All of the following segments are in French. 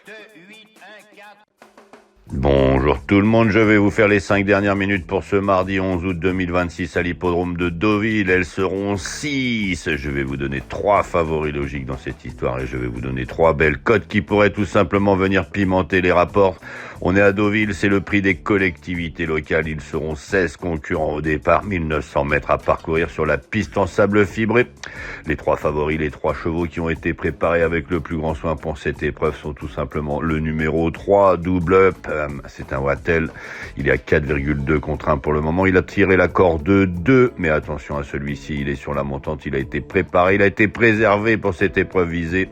2, 8, 1, 4. Bonjour tout le monde, je vais vous faire les 5 dernières minutes pour ce mardi 11 août 2026 à l'hippodrome de Deauville. Elles seront 6. Je vais vous donner 3 favoris logiques dans cette histoire et je vais vous donner 3 belles cotes qui pourraient tout simplement venir pimenter les rapports. On est à Deauville, c'est le prix des collectivités locales. Ils seront 16 concurrents au départ, 1900 mètres à parcourir sur la piste en sable fibré. Les 3 favoris, les 3 chevaux qui ont été préparés avec le plus grand soin pour cette épreuve sont tout simplement le numéro 3, Double Up. C'est un Wattel, il est à 4,2 contre 1 pour le moment, il a tiré la corde de 2, mais attention à celui-ci, il est sur la montante, il a été préparé, il a été préservé pour cette épreuve visée,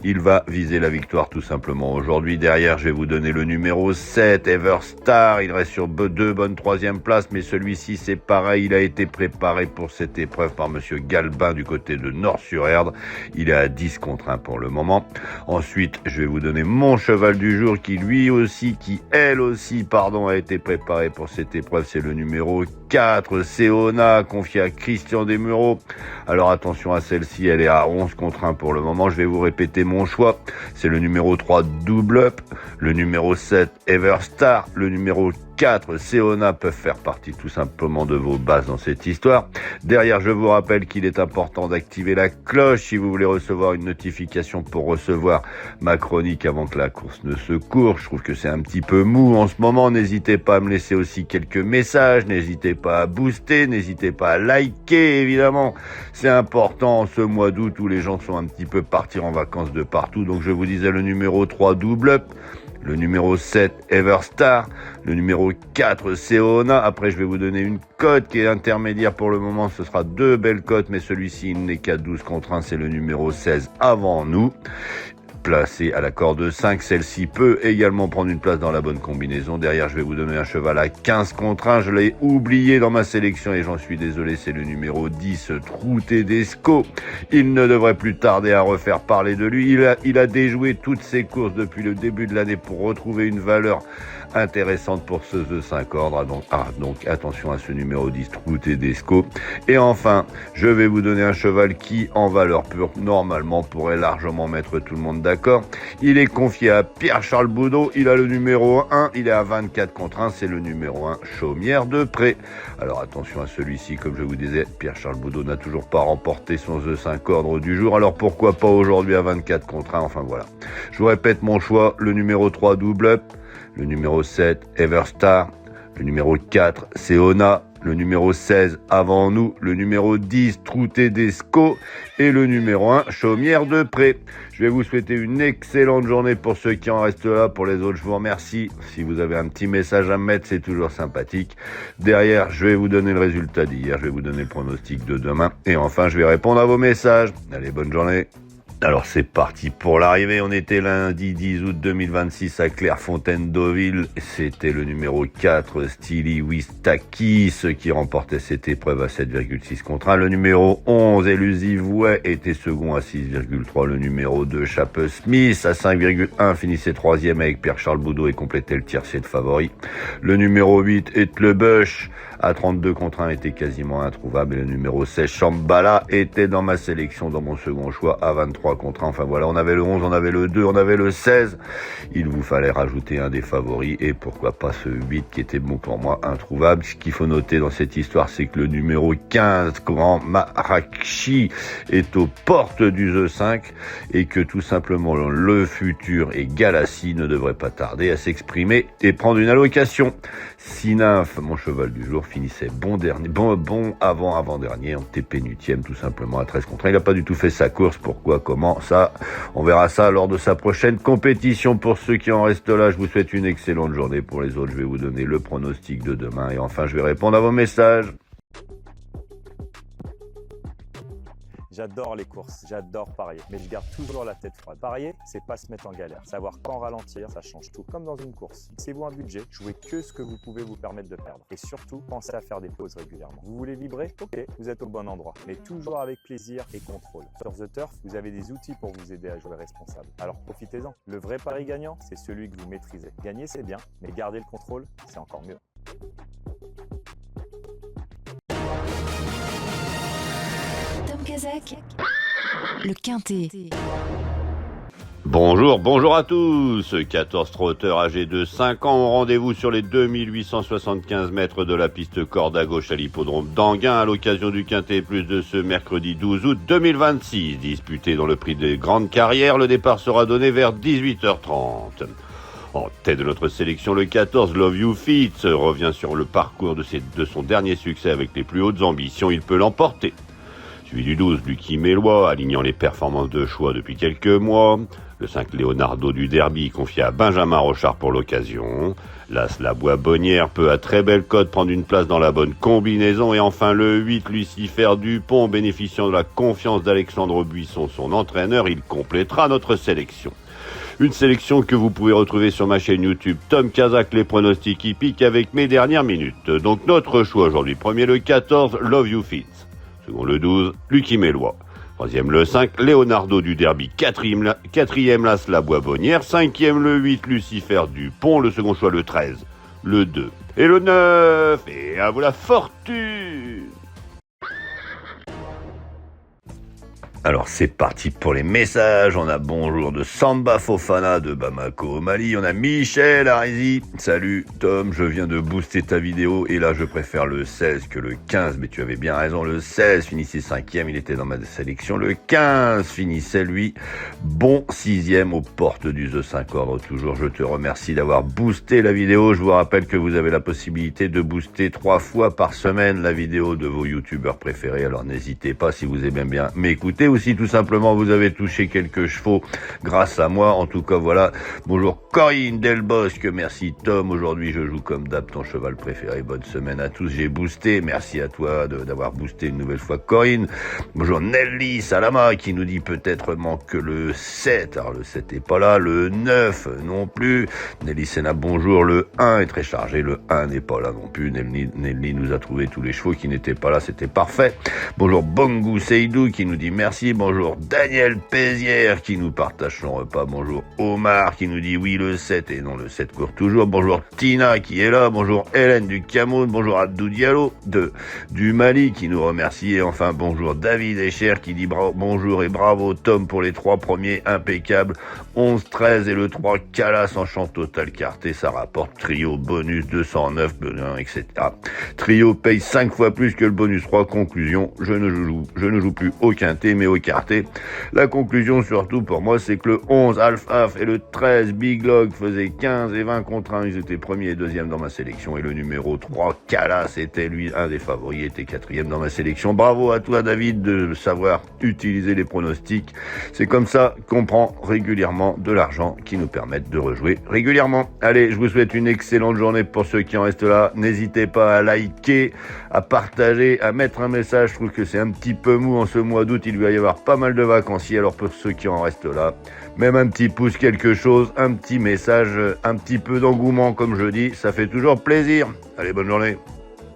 il va viser la victoire tout simplement aujourd'hui. Derrière, je vais vous donner le numéro 7, Everstar, il reste sur 2 bonnes 3e places, mais celui-ci c'est pareil, il a été préparé pour cette épreuve par monsieur Galbin du côté de Nord-sur-Erdre, il est à 10 contre 1 pour le moment. Ensuite, je vais vous donner mon cheval du jour qui elle aussi, a été préparée pour cette épreuve, c'est le numéro 4, Seona, confié à Christian Desmureaux. Alors attention à celle-ci, elle est à 11 contre 1 pour le moment, je vais vous répéter mon choix, c'est le numéro 3, Double Up, le numéro 7, Everstar, le numéro 4, Seona peuvent faire partie tout simplement de vos bases dans cette histoire. Derrière, je vous rappelle qu'il est important d'activer la cloche si vous voulez recevoir une notification pour recevoir ma chronique avant que la course ne se court. Je trouve que c'est un petit peu mou en ce moment. N'hésitez pas à me laisser aussi quelques messages. N'hésitez pas à booster. N'hésitez pas à liker, évidemment. C'est important en ce mois d'août où les gens sont un petit peu partis en vacances de partout. Donc je vous disais le numéro 3, Double Up. Le numéro 7, Everstar. Le numéro 4, Seona. Après, je vais vous donner une cote qui est intermédiaire pour le moment. Ce sera 2 belles cotes, mais celui-ci, il n'est qu'à 12 contre 1. C'est le numéro 16, Avant nous. Placé à la corde 5, celle-ci peut également prendre une place dans la bonne combinaison. Derrière, je vais vous donner un cheval à 15 contre 1. Je l'ai oublié dans ma sélection et j'en suis désolé, c'est le numéro 10, Trou Tedesco. Il ne devrait plus tarder à refaire parler de lui. Il a déjoué toutes ses courses depuis le début de l'année pour retrouver une valeur intéressante pour ce The 5 ordre. Donc attention à ce numéro 10, Trou Tedesco. Et enfin, je vais vous donner un cheval qui, en valeur pure, normalement pourrait largement mettre tout le monde d'accord. Il est confié à Pierre-Charles Boudot. Il a le numéro 1. Il est à 24 contre 1. C'est le numéro 1, Chaumière de Pré. Alors attention à celui-ci, comme je vous disais, Pierre-Charles Boudot n'a toujours pas remporté son The 5 ordre du jour. Alors pourquoi pas aujourd'hui à 24 contre 1? Enfin voilà. Je vous répète mon choix. Le numéro 3, Double Up. Le numéro 7, Everstar. Le numéro 4, Seona. Le numéro 16, Avant nous. Le numéro 10, Trou Tedesco. Et le numéro 1, Chaumière de Pré. Je vais vous souhaiter une excellente journée pour ceux qui en restent là. Pour les autres, je vous remercie. Si vous avez un petit message à me mettre, c'est toujours sympathique. Derrière, je vais vous donner le résultat d'hier. Je vais vous donner le pronostic de demain. Et enfin, je vais répondre à vos messages. Allez, bonne journée. Alors c'est parti pour l'arrivée, on était lundi 10 août 2026 à Clairefontaine-Deauville, c'était le numéro 4, Steely Wistakis, qui remportait cette épreuve à 7,6 contre 1. Le numéro 11, Elusive Way, était second à 6,3. Le numéro 2, Chape Smith, à 5,1, finissait 3e avec Pierre-Charles Boudot et complétait le tiercé de favori. Le numéro 8, Etlebush, à 32 contre 1, était quasiment introuvable. Et le numéro 16, Shambhala, était dans ma sélection, dans mon second choix, à 23 contre 1. Enfin voilà, on avait le 11, on avait le 2, on avait le 16. Il vous fallait rajouter un des favoris et pourquoi pas ce 8 qui était bon pour moi, introuvable. Ce qu'il faut noter dans cette histoire, c'est que le numéro 15, Grand Marrakchi, est aux portes du The 5 et que tout simplement le futur et Galassi ne devrait pas tarder à s'exprimer et prendre une allocation. Sinymphe, mon cheval du jour, finissait bon avant-dernier, en pénultième tout simplement à 13 contre 1. Il n'a pas du tout fait sa course, pourquoi, comment, ça, on verra ça lors de sa prochaine compétition. Pour ceux qui en restent là, je vous souhaite une excellente journée. Pour les autres, je vais vous donner le pronostic de demain et enfin je vais répondre à vos messages. J'adore les courses, j'adore parier, mais je garde toujours la tête froide. Parier, c'est pas se mettre en galère. Savoir quand ralentir, ça change tout. Comme dans une course. Fixez-vous un budget, jouez que ce que vous pouvez vous permettre de perdre. Et surtout, pensez à faire des pauses régulièrement. Vous voulez vibrer? Ok, vous êtes au bon endroit. Mais toujours avec plaisir et contrôle. Sur The Turf, vous avez des outils pour vous aider à jouer responsable. Alors profitez-en. Le vrai pari gagnant, c'est celui que vous maîtrisez. Gagner, c'est bien, mais garder le contrôle, c'est encore mieux. Tom Kazak, le Quintet. Bonjour à tous. 14 trotteurs âgés de 5 ans ont rendez-vous sur les 2875 mètres de la piste corde à gauche à l'hippodrome d'Anguin à l'occasion du Quintet Plus de ce mercredi 12 août 2026. Disputé dans le prix des grandes carrières, le départ sera donné vers 18h30. En tête de notre sélection, le 14 Love You Fit revient sur le parcours de son dernier succès avec les plus hautes ambitions. Il peut l'emporter. Suivi du 12, Lucky Mélois, alignant les performances de choix depuis quelques mois. Le 5, Leonardo du Derby, confié à Benjamin Rochard pour l'occasion. L'As, La Bois-Bonnière, peut à très belle cote prendre une place dans la bonne combinaison. Et enfin, le 8, Lucifer Dupont, bénéficiant de la confiance d'Alexandre Buisson, son entraîneur, il complétera notre sélection. Une sélection que vous pouvez retrouver sur ma chaîne YouTube Tom Kazak, les pronostics hippiques avec mes dernières minutes. Donc notre choix aujourd'hui, premier le 14, Love You Fit. Second le 12, Lucky Mélois. Troisième le 5, Leonardo du Derby. Quatrième l'As, La Bois-Bonnière. Cinquième le 8, Lucifer Dupont. Le second choix le 13, le 2 et le 9. Et à vous la fortune! Alors c'est parti pour les messages. On a bonjour de Samba Fofana de Bamako au Mali. On a Michel Arizi. Salut Tom, je viens de booster ta vidéo et là je préfère le 16 que le 15. Mais tu avais bien raison, le 16 finissait 5e, il était dans ma sélection. Le 15 finissait lui bon 6e aux portes du The 5 ordre. Toujours je te remercie d'avoir boosté la vidéo. Je vous rappelle que vous avez la possibilité de booster 3 fois par semaine la vidéo de vos youtubeurs préférés. Alors n'hésitez pas si vous aimez bien m'écouter. Ou si tout simplement vous avez touché quelques chevaux grâce à moi. En tout cas voilà, bonjour Corinne Delbosque, merci Tom, aujourd'hui je joue comme d'hab ton cheval préféré, bonne semaine à tous, j'ai boosté, merci à toi d'avoir boosté une nouvelle fois Corinne. Bonjour Nelly Salama qui nous dit peut-être manque le 7, alors le 7 est pas là, le 9 non plus. Nelly Sena bonjour, le 1 est très chargé, le 1 n'est pas là non plus. Nelly nous a trouvé tous les chevaux qui n'étaient pas là, c'était parfait. Bonjour Bongo Seydou qui nous dit merci. Bonjour Daniel Pézière qui nous partage son repas. Bonjour Omar qui nous dit oui le 7 et non le 7 court toujours. Bonjour Tina qui est là. Bonjour Hélène du Cameroun. Bonjour Abdou Diallo du Mali qui nous remercie. Et enfin bonjour David Echer qui dit bonjour et bravo Tom pour les 3 premiers impeccables. 11, 13 et le 3 Calas en champ total carté. Ça rapporte trio bonus 209 etc. Trio paye 5 fois plus que le bonus 3. Conclusion, je ne joue plus au quintet mais au écarté. La conclusion surtout pour moi c'est que le 11 Alphaf et le 13 Big Log faisaient 15 et 20 contre 1, ils étaient premier et deuxième dans ma sélection et le numéro 3 Calas était lui un des favoris, était quatrième dans ma sélection. Bravo à toi David de savoir utiliser les pronostics, c'est comme ça qu'on prend régulièrement de l'argent qui nous permettent de rejouer régulièrement. Allez, je vous souhaite une excellente journée pour ceux qui en restent là, n'hésitez pas à liker, à partager, à mettre un message, je trouve que c'est un petit peu mou en ce mois d'août, il va y avoir pas mal de vacanciers, alors pour ceux qui en restent là, même un petit pouce, quelque chose, un petit message, un petit peu d'engouement comme je dis, ça fait toujours plaisir. Allez, bonne journée.